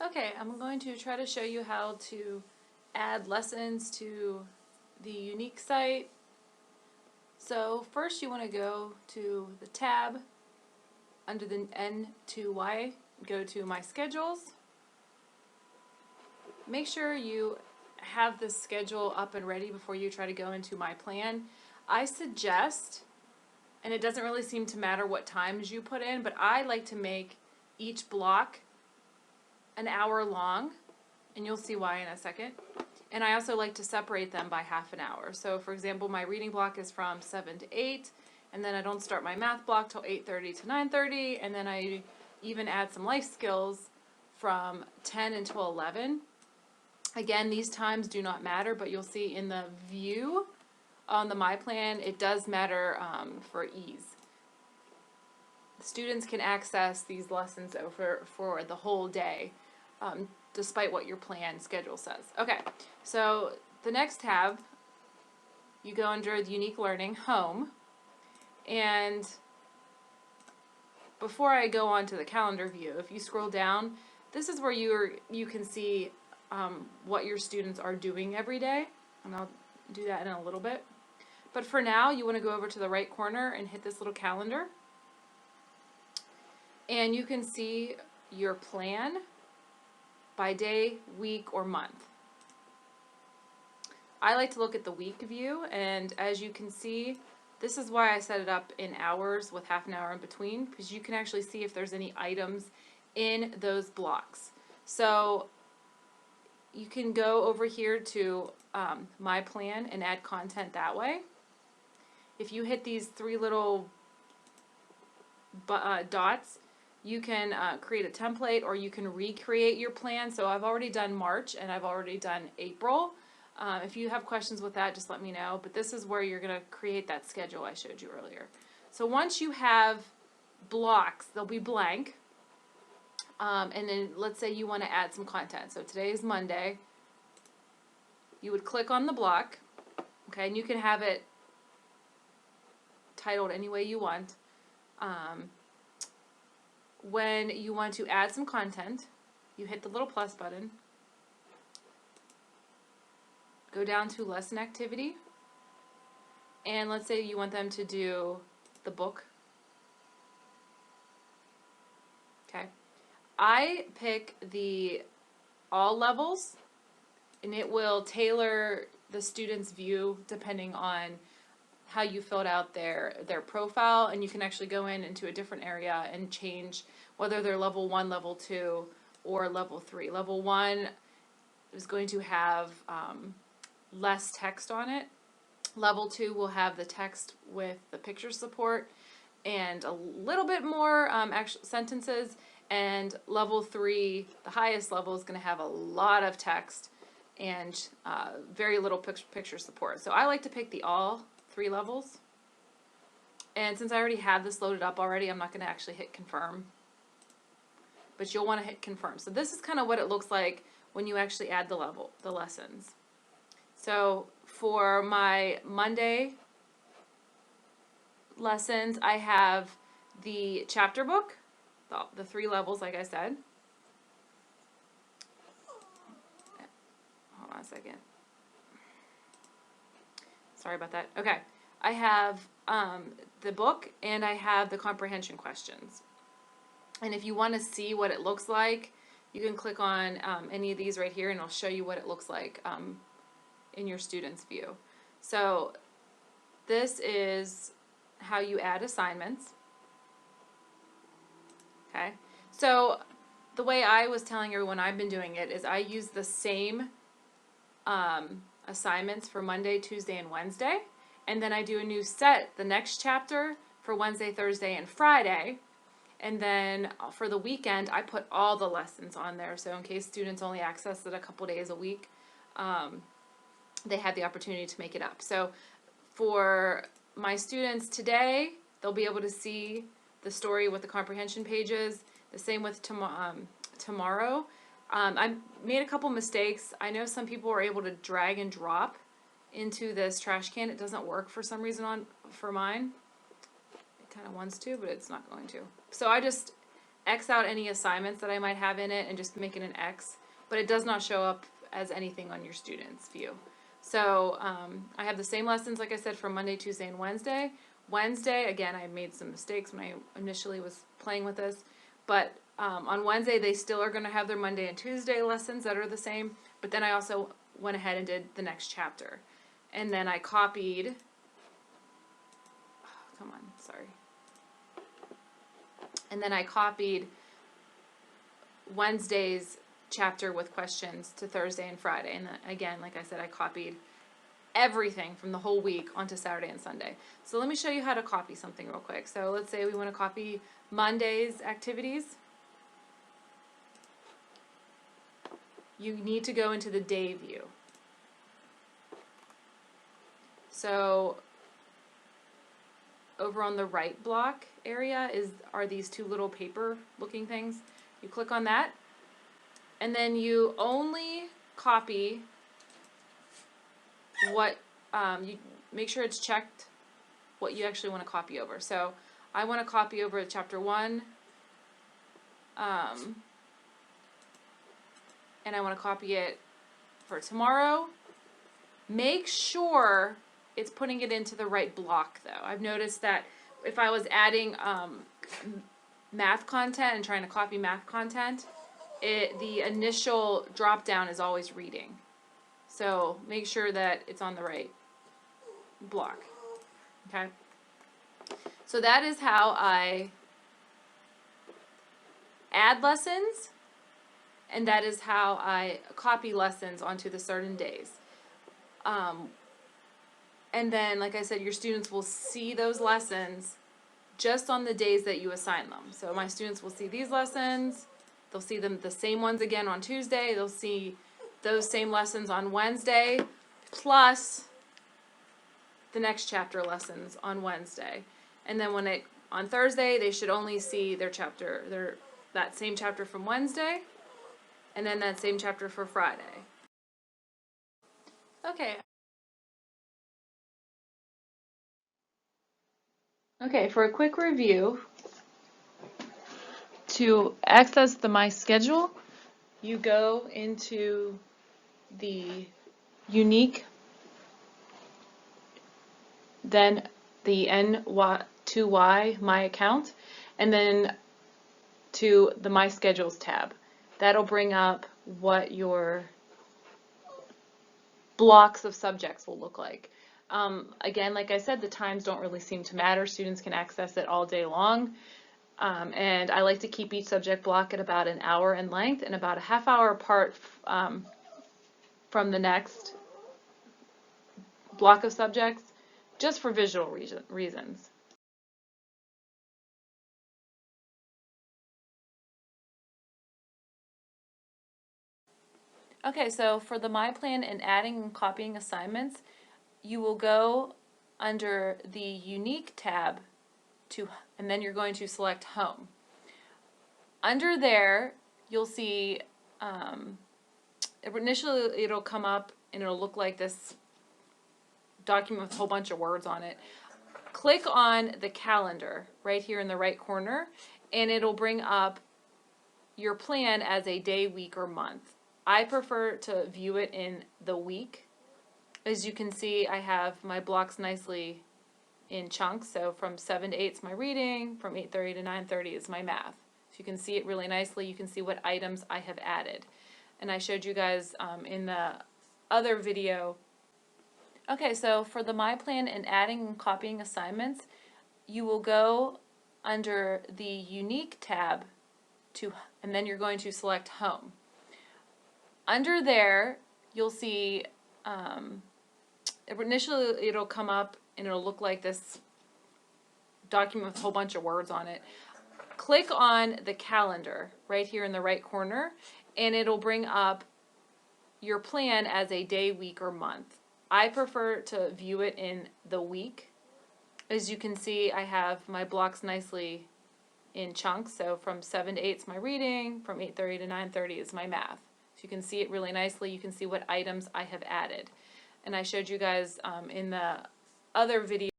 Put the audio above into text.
Okay, I'm going to try to show you how to add lessons to the unique site. So first you want to go to the tab under the N2Y, go to My Schedules. Make sure you have this schedule up and ready before you try to go into My Plan. I suggest, and it doesn't really seem to matter what times you put in, but I like to make each block an hour long, and you'll see why in a second. And I also like to separate them by half an hour. So for example, my reading block is from 7 to 8, and then I don't start my math block till 8:30 to 9:30, and then I even add some life skills from 10 until 11. Again, these times do not matter, but you'll see in the view on the My Plan, it does matter for ease. Students can access these lessons for the whole day, despite what your plan schedule says. Okay, so the next tab, you go under the Unique Learning, Home, and before I go on to the calendar view, if you scroll down, this is where you can see what your students are doing every day, and I'll do that in a little bit. But for now, you want to go over to the right corner and hit this little calendar, and you can see your plan by day, week, or month. I like to look at the week view, and as you can see, this is why I set it up in hours with half an hour in between, because you can actually see if there's any items in those blocks. So you can go over here to My Plan and add content that way. If you hit these three little dots, you can create a template, or you can recreate your plan. So I've already done March and I've already done April. If you have questions with that, just let me know. But this is where you're going to create that schedule I showed you earlier. So once you have blocks, they'll be blank. And then let's say you want to add some content. So today is Monday. You would click on the block, okay, and you can have it titled any way you want. When you want to add some content, you hit the little plus button, go down to lesson activity, and let's say you want them to do the book. Okay. I pick the all levels, and it will tailor the student's view depending on how you filled out their profile, and you can actually go into a different area and change whether they're level 1, level 2, or level 3. Level 1 is going to have less text on it. Level 2 will have the text with the picture support and a little bit more actual sentences, and level 3, the highest level, is going to have a lot of text and very little picture support. So I like to pick the all 3 levels, and since I already have this loaded up already, I'm not going to actually hit confirm, but you'll want to hit confirm. So this is kind of what it looks like when you actually add the lessons. So for my Monday lessons, I have the chapter book, the 3 levels like I said. Hold on a second. Sorry about that. Okay, I have the book, and I have the comprehension questions. And if you want to see what it looks like, you can click on any of these right here, and it'll show you what it looks like in your student's view. So this is how you add assignments. Okay, so the way I was telling everyone I've been doing it is I use the same assignments for Monday, Tuesday, and Wednesday, and then I do a new set the next chapter for Wednesday, Thursday, and Friday, and then for the weekend I put all the lessons on there, so in case students only access it a couple days a week, they have the opportunity to make it up. So for my students today, they'll be able to see the story with the comprehension pages. The same with tomorrow. I made a couple mistakes. I know some people are able to drag and drop into this trash can. It doesn't work for some reason for mine. It kind of wants to, but it's not going to. So I just X out any assignments that I might have in it and just make it an X, but it does not show up as anything on your student's view. So I have the same lessons, like I said, from Monday, Tuesday, and Wednesday. Wednesday, again, I made some mistakes when I initially was playing with this, but on Wednesday, they still are going to have their Monday and Tuesday lessons that are the same, but then I also went ahead and did the next chapter. And then I copied, come on, sorry. And then I copied Wednesday's chapter with questions to Thursday and Friday. And then, again, like I said, I copied everything from the whole week onto Saturday and Sunday. So let me show you how to copy something real quick. So let's say we want to copy Monday's activities. You need to go into the day view. So over on the right block area are these two little paper looking things. You click on that, and then you only copy what, you make sure it's checked what you actually want to copy over. So I want to copy over chapter 1, and I want to copy it for tomorrow. Make sure it's putting it into the right block, though. I've noticed that if I was adding math content and trying to copy math content, the initial drop down is always reading. So make sure that it's on the right block. Okay? So that is how I add lessons, and that is how I copy lessons onto the certain days. And then, like I said, your students will see those lessons just on the days that you assign them. So my students will see these lessons. They'll see them, the same ones again on Tuesday. They'll see those same lessons on Wednesday, plus the next chapter lessons on Wednesday. And then on Thursday, they should only see that same chapter from Wednesday, and then that same chapter for Friday. Okay. Okay, for a quick review, to access the My Schedule, you go into the unique, then the N2Y My Account, and then to the My Schedules tab. That'll bring up what your blocks of subjects will look like. Again, like I said, the times don't really seem to matter. Students can access it all day long. And I like to keep each subject block at about an hour in length and about a half hour apart from the next block of subjects, just for visual reasons. Okay, so for the My Plan and adding and copying assignments, you will go under the Unique tab and then you're going to select Home. Under there, you'll see, initially it'll come up and it'll look like this document with a whole bunch of words on it. Click on the calendar right here in the right corner, and it'll bring up your plan as a day, week, or month. I prefer to view it in the week. As you can see, I have my blocks nicely in chunks. So from 7 to 8 is my reading, from 8:30 to 9:30 is my math. So you can see it really nicely. You can see what items I have added. And I showed you guys in the other video. Okay, so for the My Plan and adding and copying assignments, you will go under the Unique tab and then you're going to select Home. Under there, you'll see, initially it'll come up and it'll look like this document with a whole bunch of words on it. Click on the calendar right here in the right corner, and it'll bring up your plan as a day, week, or month. I prefer to view it in the week. As you can see, I have my blocks nicely in chunks. So from 7 to 8 is my reading, from 8:30 to 9:30 is my math. So you can see it really nicely. You can see what items I have added. And I showed you guys in the other video